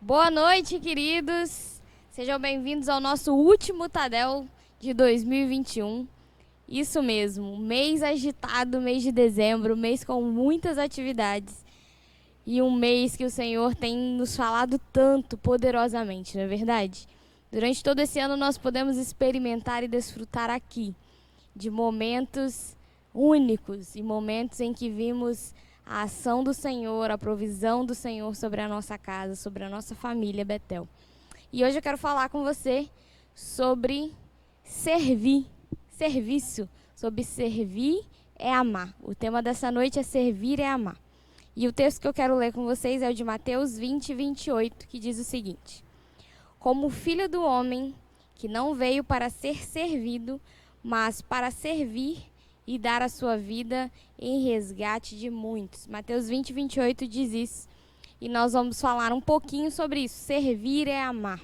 Boa noite, queridos. Sejam bem-vindos ao nosso último Tadel de 2021. Isso mesmo, mês agitado, mês de dezembro, mês com muitas atividades. E um mês que o Senhor tem nos falado tanto poderosamente, não é verdade? Durante todo esse ano nós podemos experimentar e desfrutar aqui de momentos únicos e momentos em que vimos a ação do Senhor, a provisão do Senhor sobre a nossa casa, sobre a nossa família Betel. E hoje eu quero falar com você sobre serviço, sobre servir é amar. O tema dessa noite é servir é amar. E o texto que eu quero ler com vocês é o de Mateus 20, 28, que diz o seguinte: Como o Filho do Homem, que não veio para ser servido, mas para servir e dar a sua vida em resgate de muitos. Mateus 20, 28 diz isso. E nós vamos falar um pouquinho sobre isso. Servir é amar.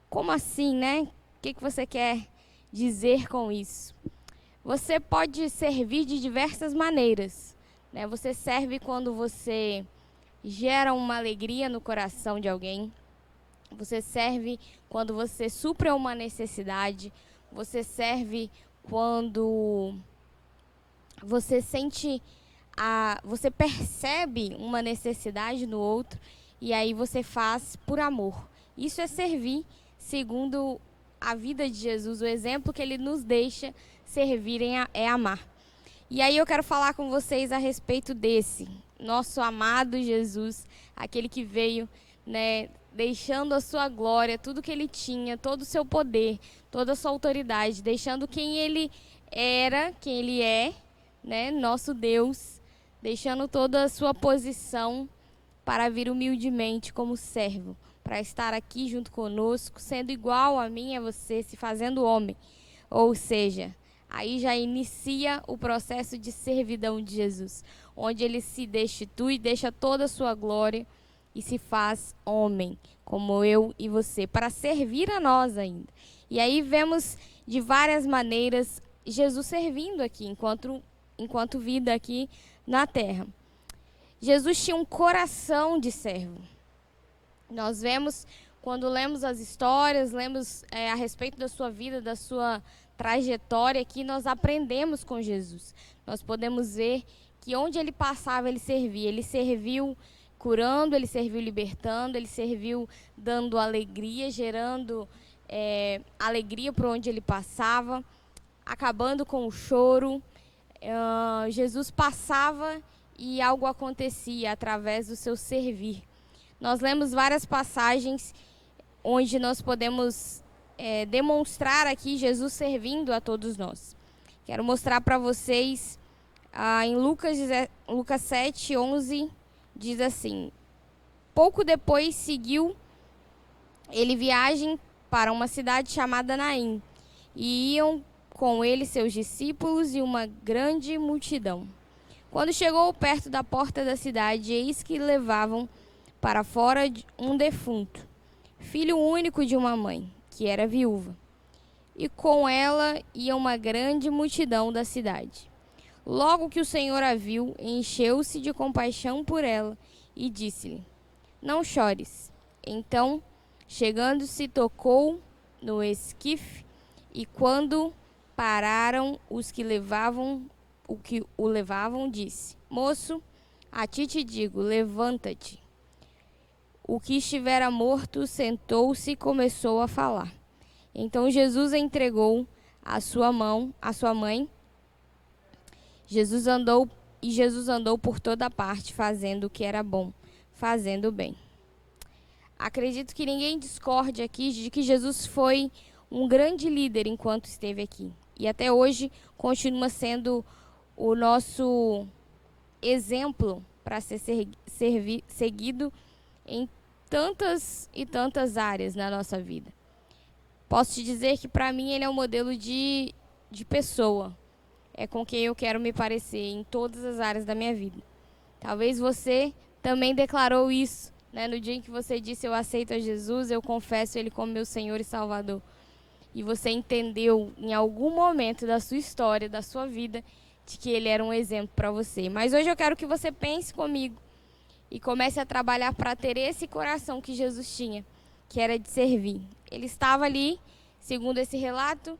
Como assim, né? O que você quer dizer com isso? Você pode servir de diversas maneiras, né? Você serve quando você gera uma alegria no coração de alguém. Você serve quando você supre uma necessidade. Você serve quando você você percebe uma necessidade no outro e aí você faz por amor. Isso é servir segundo a vida de Jesus, o exemplo que ele nos deixa servir é amar. E aí eu quero falar com vocês a respeito desse nosso amado Jesus, aquele que veio, né, deixando a sua glória, tudo que ele tinha, todo o seu poder, toda a sua autoridade, deixando quem ele era, quem ele é, né, nosso Deus, deixando toda a sua posição para vir humildemente como servo, para estar aqui junto conosco, sendo igual a mim e a você, se fazendo homem. Ou seja, aí já inicia o processo de servidão de Jesus, onde ele se destitui, deixa toda a sua glória e se faz homem, como eu e você, para servir a nós ainda. E aí vemos de várias maneiras Jesus servindo aqui, enquanto vida aqui na terra. Jesus tinha um coração de servo. Nós vemos, quando lemos as histórias, lemos a respeito da sua vida, da sua trajetória aqui, nós aprendemos com Jesus. Nós podemos ver que onde ele passava, ele servia. Ele serviu curando, ele serviu libertando, ele serviu dando alegria, gerando alegria por onde ele passava, acabando com o choro. Jesus passava e algo acontecia através do seu servir. Nós lemos várias passagens onde nós podemos demonstrar aqui Jesus servindo a todos nós. Quero mostrar para vocês em Lucas 7, 11, diz assim: Pouco depois seguiu ele viagem para uma cidade chamada Naim, e iam com ele seus discípulos e uma grande multidão. Quando chegou perto da porta da cidade, eis que levavam para fora um defunto, filho único de uma mãe, que era viúva. E com ela ia uma grande multidão da cidade. Logo que o Senhor a viu, encheu-se de compaixão por ela e disse-lhe: Não chores. Então, chegando-se, tocou no esquife, e quando pararam os que o levavam, disse: Moço, a ti te digo, levanta-te. O que estivera morto sentou-se e começou a falar. Então Jesus entregou a sua mãe. Jesus andou por toda parte, fazendo o que era bom, fazendo o bem. Acredito que ninguém discorde aqui de que Jesus foi um grande líder enquanto esteve aqui. E até hoje continua sendo o nosso exemplo para ser seguido em tantas e tantas áreas na nossa vida. Posso te dizer que para mim ele é um modelo de pessoa. É com quem eu quero me parecer em todas as áreas da minha vida. Talvez você também declarou isso, né? No dia em que você disse: eu aceito a Jesus, eu confesso Ele como meu Senhor e Salvador. E você entendeu em algum momento da sua história, da sua vida, de que Ele era um exemplo para você. Mas hoje eu quero que você pense comigo e comece a trabalhar para ter esse coração que Jesus tinha, que era de servir. Ele estava ali, segundo esse relato,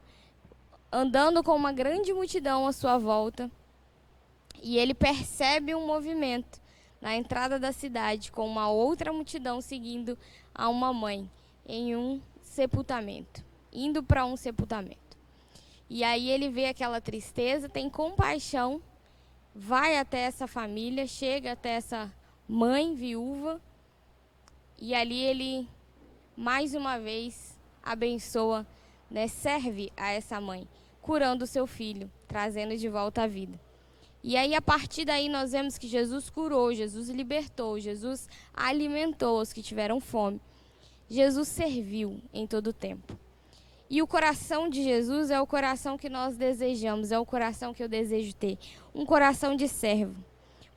andando com uma grande multidão à sua volta, e ele percebe um movimento na entrada da cidade, com uma outra multidão seguindo a uma mãe em um sepultamento, indo para um sepultamento. E aí ele vê aquela tristeza, tem compaixão, vai até essa família, chega até essa mãe viúva, e ali ele, mais uma vez, abençoa, né, serve a essa mãe, curando o seu filho, trazendo de volta a vida. E aí, a partir daí, nós vemos que Jesus curou, Jesus libertou, Jesus alimentou os que tiveram fome. Jesus serviu em todo o tempo. E o coração de Jesus é o coração que nós desejamos, é o coração que eu desejo ter. Um coração de servo.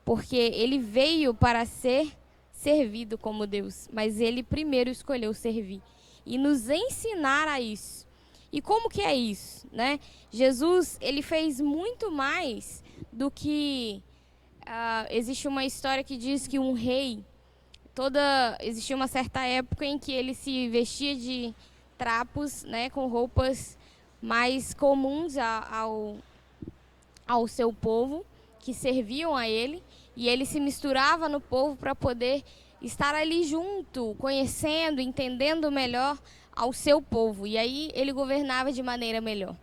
Porque ele veio para ser servido como Deus, mas ele primeiro escolheu servir e nos ensinar a isso. E como que é isso, né? Jesus, ele fez muito mais do que... existe uma história que diz que um rei, existia uma certa época em que ele se vestia de trapos, né, com roupas mais comuns ao seu povo, que serviam a ele, e ele se misturava no povo para poder estar ali junto, conhecendo, entendendo melhor ao seu povo, e aí ele governava de maneira melhor.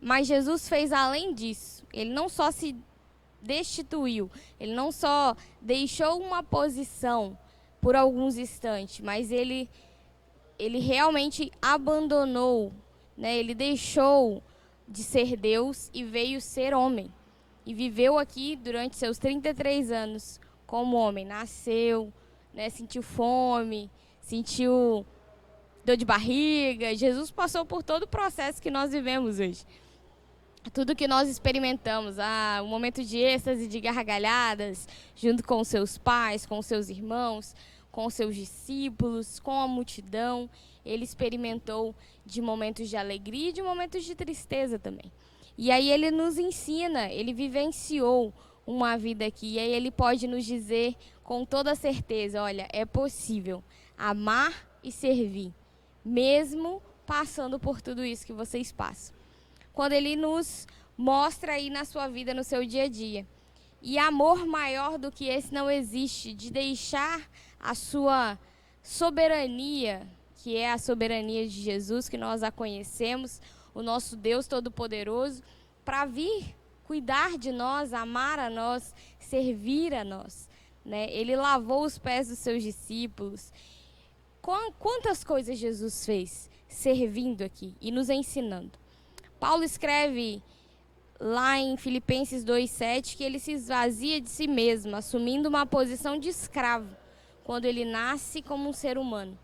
Mas Jesus fez além disso. Ele não só se destituiu, ele não só deixou uma posição por alguns instantes, mas ele realmente abandonou, né? Ele deixou de ser Deus e veio ser homem. E viveu aqui durante seus 33 anos como homem. Nasceu, né? Sentiu fome, sentiu dor de barriga. Jesus passou por todo o processo que nós vivemos hoje. Tudo que nós experimentamos, um momento de êxtase, de gargalhadas, junto com seus pais, com seus irmãos, com seus discípulos, com a multidão. Ele experimentou de momentos de alegria e de momentos de tristeza também. E aí ele nos ensina, ele vivenciou uma vida aqui. E aí ele pode nos dizer com toda certeza, olha, é possível amar e servir, mesmo passando por tudo isso que vocês passam. Quando ele nos mostra aí na sua vida, no seu dia a dia. E amor maior do que esse não existe, de deixar a sua soberania, que é a soberania de Jesus, que nós a conhecemos, o nosso Deus Todo-Poderoso, para vir cuidar de nós, amar a nós, servir a nós, né? Ele lavou os pés dos seus discípulos. Quantas coisas Jesus fez servindo aqui e nos ensinando. Paulo escreve lá em Filipenses 2,7 que ele se esvazia de si mesmo, assumindo uma posição de escravo, quando ele nasce como um ser humano.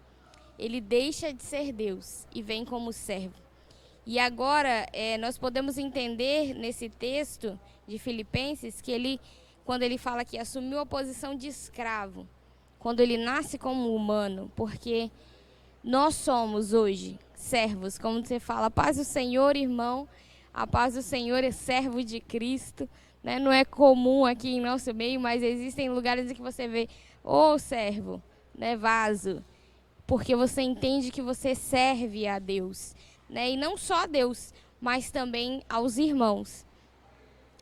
Ele deixa de ser Deus e vem como servo. E agora nós podemos entender nesse texto de Filipenses que ele, quando ele fala que assumiu a posição de escravo, quando ele nasce como humano, porque nós somos hoje servos, como você fala, a paz do Senhor, irmão, a paz do Senhor é servo de Cristo, né? Não é comum aqui em nosso meio, mas existem lugares em que você vê, servo, né, vaso, porque você entende que você serve a Deus, né? E não só a Deus, mas também aos irmãos.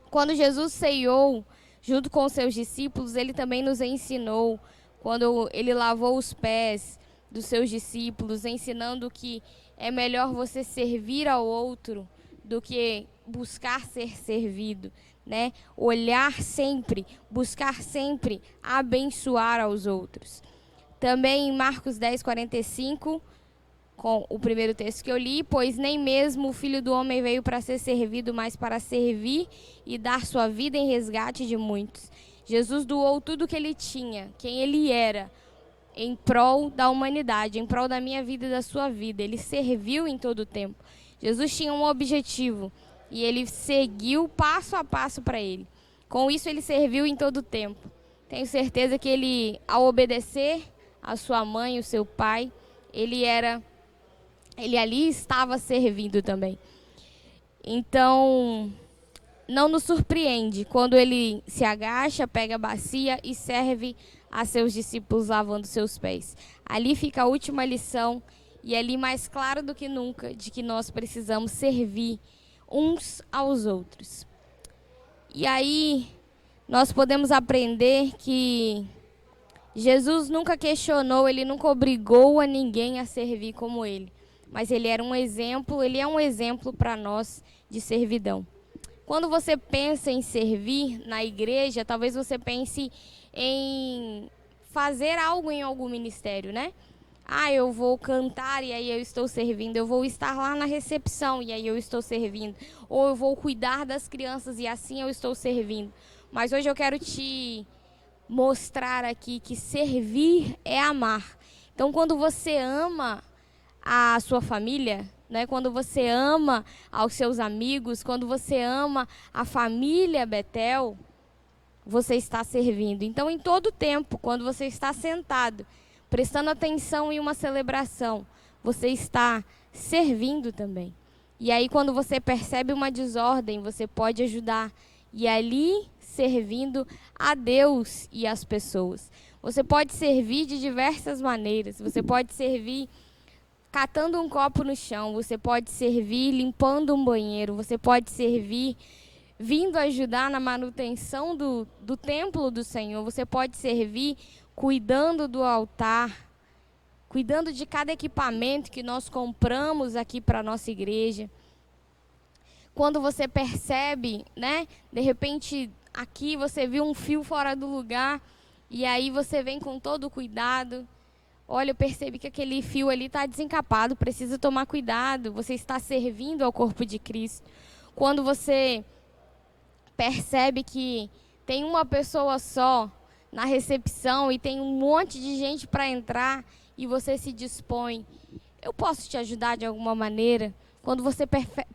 Quando Jesus ceiou junto com os seus discípulos, ele também nos ensinou, quando ele lavou os pés dos seus discípulos, ensinando que é melhor você servir ao outro do que buscar ser servido, né? Olhar sempre, buscar sempre abençoar aos outros. Também em Marcos 10:45, com o primeiro texto que eu li, pois nem mesmo o Filho do Homem veio para ser servido, mas para servir e dar sua vida em resgate de muitos. Jesus doou tudo o que ele tinha, quem ele era, em prol da humanidade, em prol da minha vida e da sua vida. Ele serviu em todo o tempo. Jesus tinha um objetivo e ele seguiu passo a passo para ele. Com isso, ele serviu em todo o tempo. Tenho certeza que ele, ao obedecer a sua mãe, o seu pai, ele ali estava servindo também. Então, não nos surpreende quando ele se agacha, pega a bacia e serve a seus discípulos lavando seus pés. Ali fica a última lição e ali mais claro do que nunca de que nós precisamos servir uns aos outros. E aí nós podemos aprender que Jesus nunca questionou, ele nunca obrigou a ninguém a servir como ele. Mas ele era um exemplo, ele é um exemplo para nós de servidão. Quando você pensa em servir na igreja, talvez você pense em fazer algo em algum ministério, né? Ah, eu vou cantar e aí eu estou servindo. Eu vou estar lá na recepção e aí eu estou servindo. Ou eu vou cuidar das crianças e assim eu estou servindo. Mas hoje eu quero te mostrar aqui que servir é amar. Então, quando você ama a sua família, né? Quando você ama aos seus amigos, quando você ama a família Betel, você está servindo. Então, em todo tempo, quando você está sentado, prestando atenção em uma celebração, você está servindo também. E aí, quando você percebe uma desordem, você pode ajudar. E ali, servindo a Deus e as pessoas. Você pode servir de diversas maneiras. Você pode servir catando um copo no chão, você pode servir limpando um banheiro, você pode servir vindo ajudar na manutenção do templo do Senhor, você pode servir cuidando do altar, cuidando de cada equipamento que nós compramos aqui para a nossa igreja. Quando você percebe, né, de repente aqui você viu um fio fora do lugar e aí você vem com todo o cuidado. Olha, eu percebi que aquele fio ali está desencapado, precisa tomar cuidado. Você está servindo ao corpo de Cristo. Quando você percebe que tem uma pessoa só na recepção e tem um monte de gente para entrar e você se dispõe, eu posso te ajudar de alguma maneira? Quando você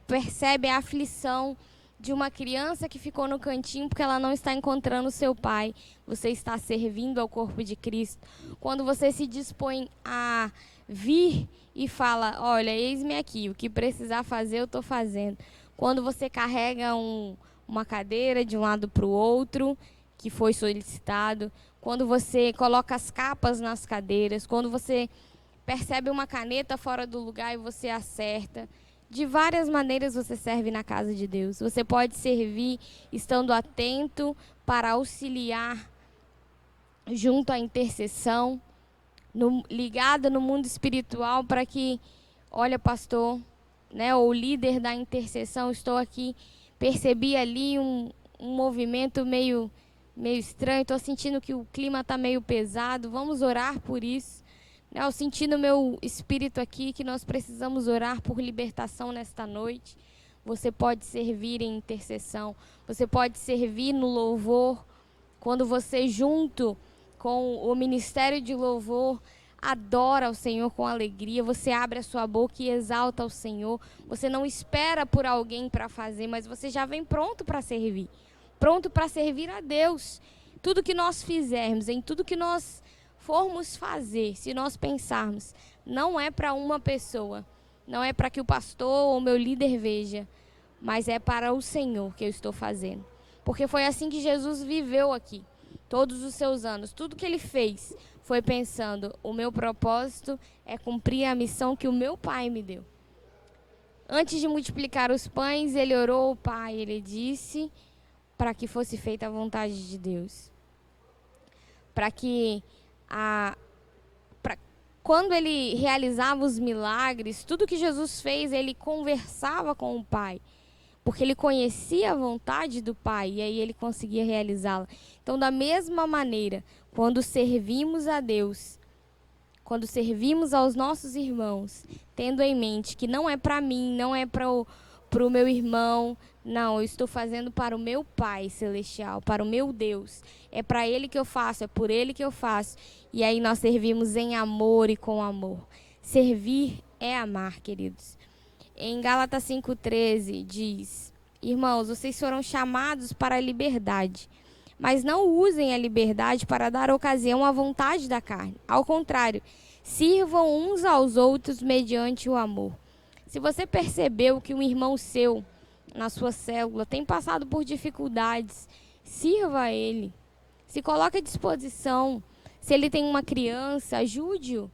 percebe a aflição de uma criança que ficou no cantinho porque ela não está encontrando seu pai, você está servindo ao corpo de Cristo. Quando você se dispõe a vir e fala, olha, eis-me aqui, o que precisar fazer eu estou fazendo. Quando você carrega uma cadeira de um lado para o outro, que foi solicitado, quando você coloca as capas nas cadeiras, quando você percebe uma caneta fora do lugar e você acerta. De várias maneiras você serve na casa de Deus. Você pode servir estando atento para auxiliar junto à intercessão, ligada no mundo espiritual para que, olha, pastor, né, ou líder da intercessão, estou aqui, percebi ali um movimento meio estranho, estou sentindo que o clima está meio pesado, vamos orar por isso. Eu senti no meu espírito aqui que nós precisamos orar por libertação nesta noite. Você pode servir em intercessão. Você pode servir no louvor. Quando você, junto com o ministério de louvor, adora ao Senhor com alegria. Você abre a sua boca e exalta ao Senhor. Você não espera por alguém para fazer, mas você já vem pronto para servir. Pronto para servir a Deus. Tudo que nós fizermos, em tudo que nós formos fazer, se nós pensarmos, não é para uma pessoa, não é para que o pastor ou o meu líder veja, mas é para o Senhor que eu estou fazendo. Porque foi assim que Jesus viveu aqui, todos os seus anos. Tudo que ele fez foi pensando, o meu propósito é cumprir a missão que o meu Pai me deu. Antes de multiplicar os pães, ele orou ao Pai, ele disse para que fosse feita a vontade de Deus. Para que quando ele realizava os milagres, tudo que Jesus fez, ele conversava com o Pai, porque ele conhecia a vontade do Pai e aí ele conseguia realizá-la. Então, da mesma maneira, quando servimos a Deus, quando servimos aos nossos irmãos, tendo em mente que não é para mim, não é para o meu irmão, não, eu estou fazendo para o meu Pai Celestial, para o meu Deus. É para Ele que eu faço, é por Ele que eu faço. E aí nós servimos em amor e com amor. Servir é amar, queridos. Em Gálatas 5,13 diz, irmãos, vocês foram chamados para a liberdade, mas não usem a liberdade para dar ocasião à vontade da carne. Ao contrário, sirvam uns aos outros mediante o amor. Se você percebeu que um irmão seu na sua célula, tem passado por dificuldades, sirva a ele. Se coloque à disposição. Se ele tem uma criança, ajude-o.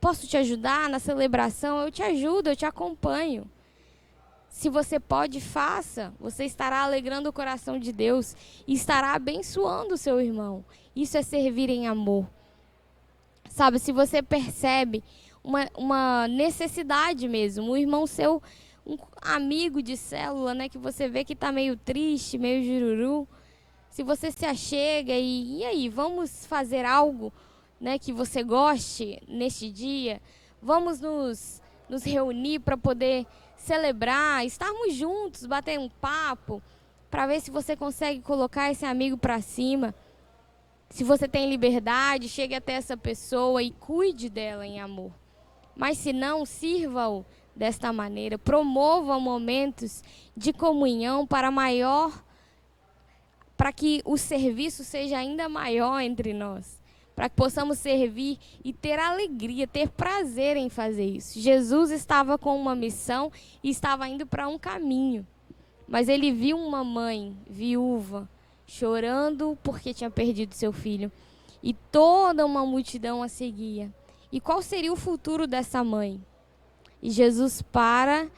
Posso te ajudar na celebração? Eu te ajudo, eu te acompanho. Se você pode, faça. Você estará alegrando o coração de Deus e estará abençoando o seu irmão. Isso é servir em amor. Sabe, se você percebe uma necessidade mesmo, um irmão seu, um amigo de célula, né, que você vê que está meio triste, meio jururu, se você se achega e aí, vamos fazer algo, né, que você goste neste dia, vamos nos reunir para poder celebrar, estarmos juntos, bater um papo, para ver se você consegue colocar esse amigo para cima. Se você tem liberdade, chegue até essa pessoa e cuide dela em amor. Mas se não, sirva-o desta maneira. Promova momentos de comunhão para que o serviço seja ainda maior entre nós. Para que possamos servir e ter alegria, ter prazer em fazer isso. Jesus estava com uma missão e estava indo para um caminho. Mas ele viu uma mãe viúva chorando porque tinha perdido seu filho. E toda uma multidão a seguia. E qual seria o futuro dessa mãe? E Jesus para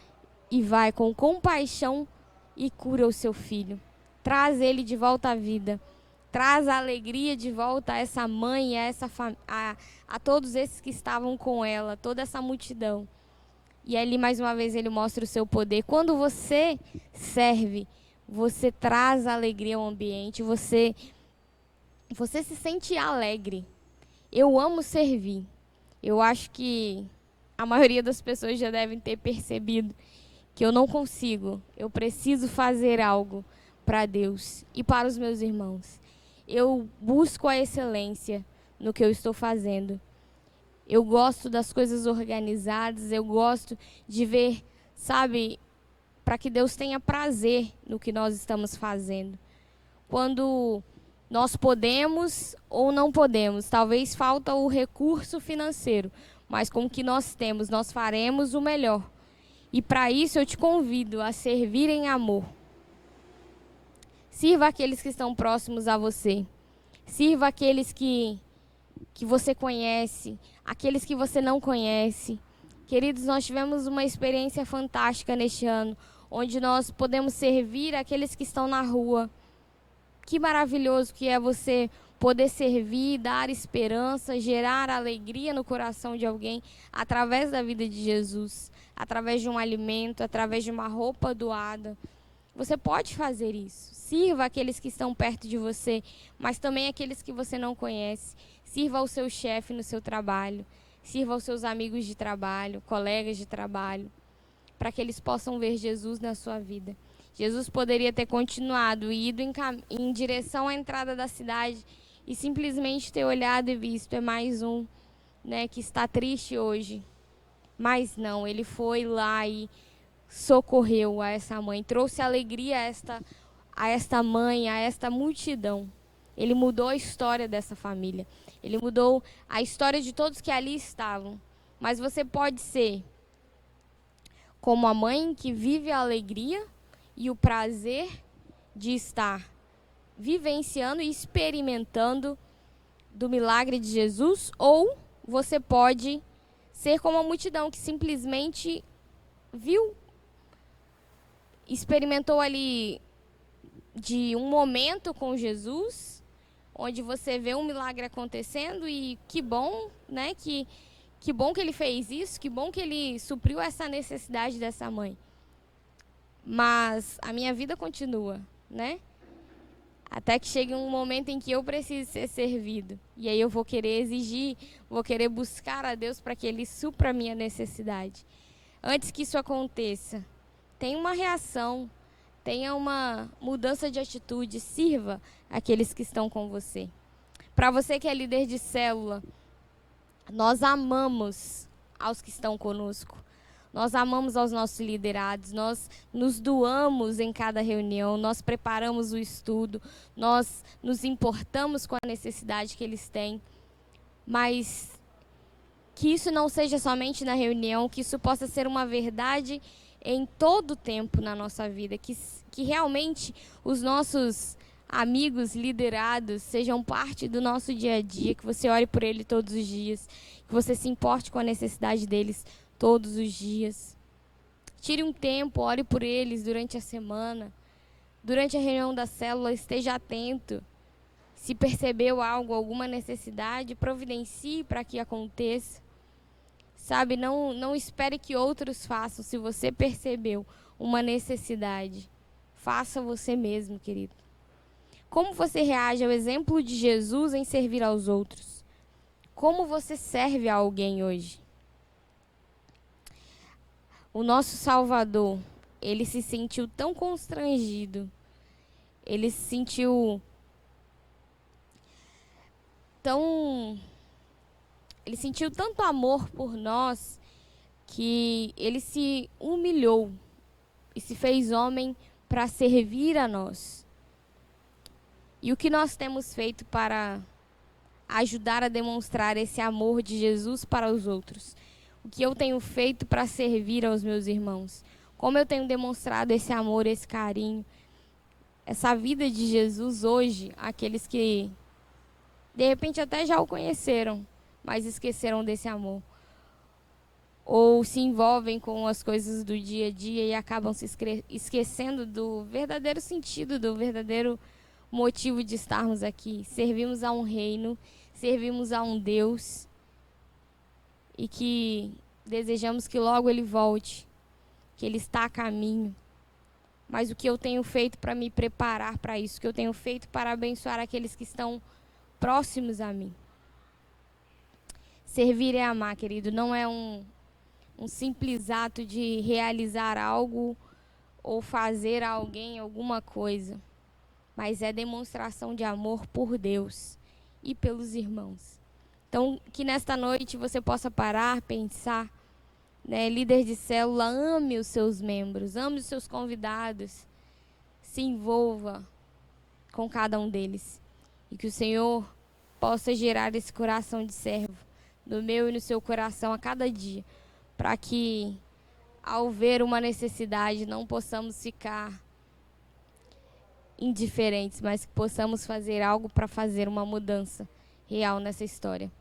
e vai com compaixão e cura o seu filho. Traz ele de volta à vida. Traz a alegria de volta a essa mãe, a todos esses que estavam com ela, toda essa multidão. E ali, mais uma vez, ele mostra o seu poder. Quando você serve, você traz alegria ao ambiente, você se sente alegre. Eu amo servir. Eu acho que a maioria das pessoas já devem ter percebido que eu não consigo. Eu preciso fazer algo para Deus e para os meus irmãos. Eu busco a excelência no que eu estou fazendo. Eu gosto das coisas organizadas, eu gosto de ver, sabe, para que Deus tenha prazer no que nós estamos fazendo. Quando nós podemos ou não podemos, talvez falta o recurso financeiro, mas com o que nós temos, nós faremos o melhor. E para isso eu te convido a servir em amor. Sirva aqueles que estão próximos a você. Sirva aqueles que você conhece, aqueles que você não conhece. Queridos, nós tivemos uma experiência fantástica neste ano, onde nós podemos servir aqueles que estão na rua. Que maravilhoso que é você poder servir, dar esperança, gerar alegria no coração de alguém através da vida de Jesus, através de um alimento, através de uma roupa doada. Você pode fazer isso. Sirva aqueles que estão perto de você, mas também aqueles que você não conhece. Sirva ao seu chefe no seu trabalho. Sirva aos seus amigos de trabalho, colegas de trabalho, para que eles possam ver Jesus na sua vida. Jesus poderia ter continuado e ido em direção à entrada da cidade e simplesmente ter olhado e visto, é mais um, né, que está triste hoje. Mas não, ele foi lá e socorreu a essa mãe, trouxe alegria a esta mãe, a esta multidão. Ele mudou a história dessa família. Ele mudou a história de todos que ali estavam. Mas você pode ser como a mãe que vive a alegria e o prazer de estar vivenciando e experimentando do milagre de Jesus, ou você pode ser como a multidão que simplesmente viu, experimentou ali de um momento com Jesus, onde você vê um milagre acontecendo e que bom, né, que bom que ele fez isso, que bom que ele supriu essa necessidade dessa mãe. Mas a minha vida continua, né? Até que chegue um momento em que eu preciso ser servido. E aí eu vou querer exigir, vou querer buscar a Deus para que Ele supra a minha necessidade. Antes que isso aconteça, tenha uma reação, tenha uma mudança de atitude, sirva aqueles que estão com você. Para você que é líder de célula, nós amamos aos que estão conosco. Nós amamos aos nossos liderados, nós nos doamos em cada reunião, nós preparamos o estudo, nós nos importamos com a necessidade que eles têm. Mas que isso não seja somente na reunião, que isso possa ser uma verdade em todo tempo na nossa vida, que realmente os nossos amigos liderados sejam parte do nosso dia a dia, que você ore por ele todos os dias, que você se importe com a necessidade deles todos os dias. Tire um tempo, ore por eles durante a semana. Durante a reunião da célula, esteja atento. Se percebeu algo, alguma necessidade, providencie para que aconteça. Sabe, não espere que outros façam. Se você percebeu uma necessidade, faça você mesmo, querido. Como você reage ao exemplo de Jesus em servir aos outros? Como você serve a alguém hoje? O nosso Salvador, ele se sentiu tão constrangido, ele se sentiu ele sentiu tanto amor por nós que ele se humilhou e se fez homem para servir a nós. E o que nós temos feito para ajudar a demonstrar esse amor de Jesus para os outros? O que eu tenho feito para servir aos meus irmãos? Como eu tenho demonstrado esse amor, esse carinho, essa vida de Jesus hoje, àqueles que de repente até já o conheceram, mas esqueceram desse amor. Ou se envolvem com as coisas do dia a dia e acabam se esquecendo do verdadeiro sentido, do verdadeiro motivo de estarmos aqui. Servimos a um reino, servimos a um Deus e que desejamos que logo Ele volte, que Ele está a caminho. Mas o que eu tenho feito para me preparar para isso, o que eu tenho feito para abençoar aqueles que estão próximos a mim. Servir é amar, querido, não é um simples ato de realizar algo ou fazer a alguém alguma coisa, mas é demonstração de amor por Deus e pelos irmãos. Então, que nesta noite você possa parar, pensar, né? Líder de célula, ame os seus membros, ame os seus convidados, se envolva com cada um deles. E que o Senhor possa gerar esse coração de servo no meu e no seu coração a cada dia, para que, ao ver uma necessidade, não possamos ficar indiferentes, mas que possamos fazer algo para fazer uma mudança real nessa história,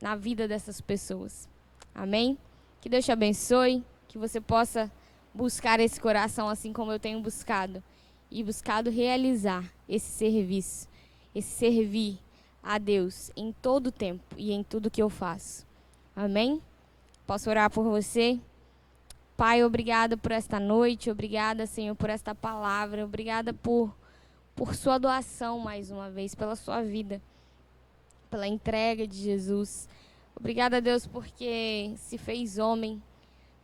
na vida dessas pessoas. Amém? Que Deus te abençoe, que você possa buscar esse coração assim como eu tenho buscado, e buscado realizar esse serviço, esse servir a Deus em todo o tempo e em tudo que eu faço. Amém? Posso orar por você? Pai, obrigada por esta noite, obrigada, Senhor, por esta palavra, obrigada por sua doação mais uma vez, pela sua vida, pela entrega de Jesus. Obrigada, Deus, porque se fez homem,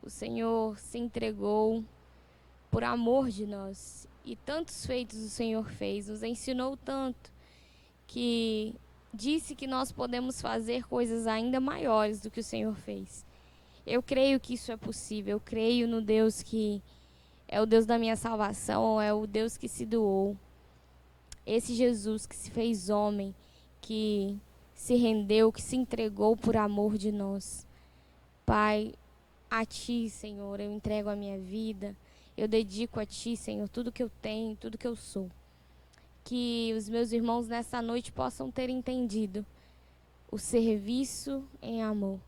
o Senhor se entregou por amor de nós. E tantos feitos o Senhor fez, nos ensinou tanto, que disse que nós podemos fazer coisas ainda maiores do que o Senhor fez. Eu creio que isso é possível, eu creio no Deus que é o Deus da minha salvação, é o Deus que se doou. Esse Jesus que se fez homem, que se rendeu, que se entregou por amor de nós. Pai, a Ti, Senhor, eu entrego a minha vida, eu dedico a Ti, Senhor, tudo que eu tenho, tudo que eu sou. Que os meus irmãos nessa noite possam ter entendido o serviço em amor.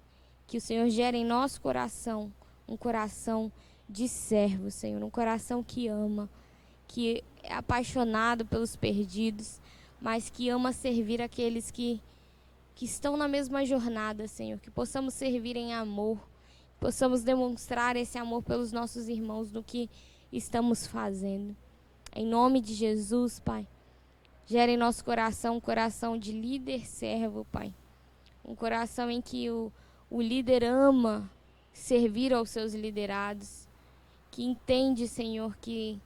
Que o Senhor gere em nosso coração um coração de servo, Senhor, um coração que ama, que é apaixonado pelos perdidos, mas que ama servir aqueles que estão na mesma jornada, Senhor. Que possamos servir em amor, possamos demonstrar esse amor pelos nossos irmãos no que estamos fazendo. Em nome de Jesus, Pai, gere em nosso coração um coração de líder servo, Pai. Um coração em que o líder ama servir aos seus liderados, que entende, Senhor, que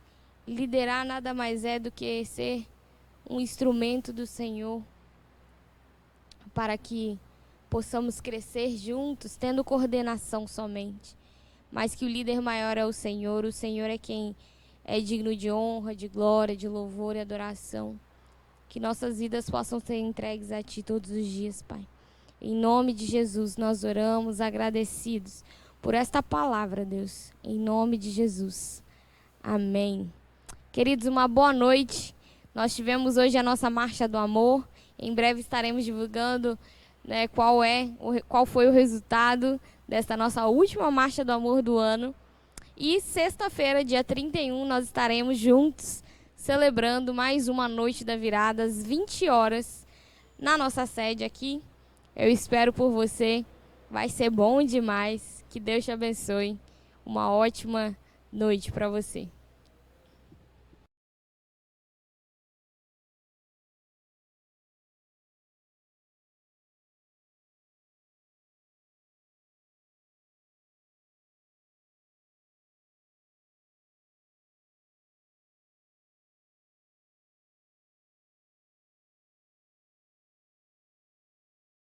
liderar nada mais é do que ser um instrumento do Senhor, para que possamos crescer juntos, tendo coordenação somente, mas que o líder maior é o Senhor é quem é digno de honra, de glória, de louvor e adoração. Que nossas vidas possam ser entregues a Ti todos os dias, Pai. Em nome de Jesus, nós oramos agradecidos por esta palavra, Deus, em nome de Jesus. Amém. Queridos, uma boa noite. Nós tivemos hoje a nossa Marcha do Amor. Em breve estaremos divulgando, né, qual foi o resultado desta nossa última Marcha do Amor do ano. E sexta-feira, dia 31, nós estaremos juntos celebrando mais uma Noite da Virada às 20 horas na nossa sede aqui. Eu espero por você. Vai ser bom demais. Que Deus te abençoe. Uma ótima noite para você.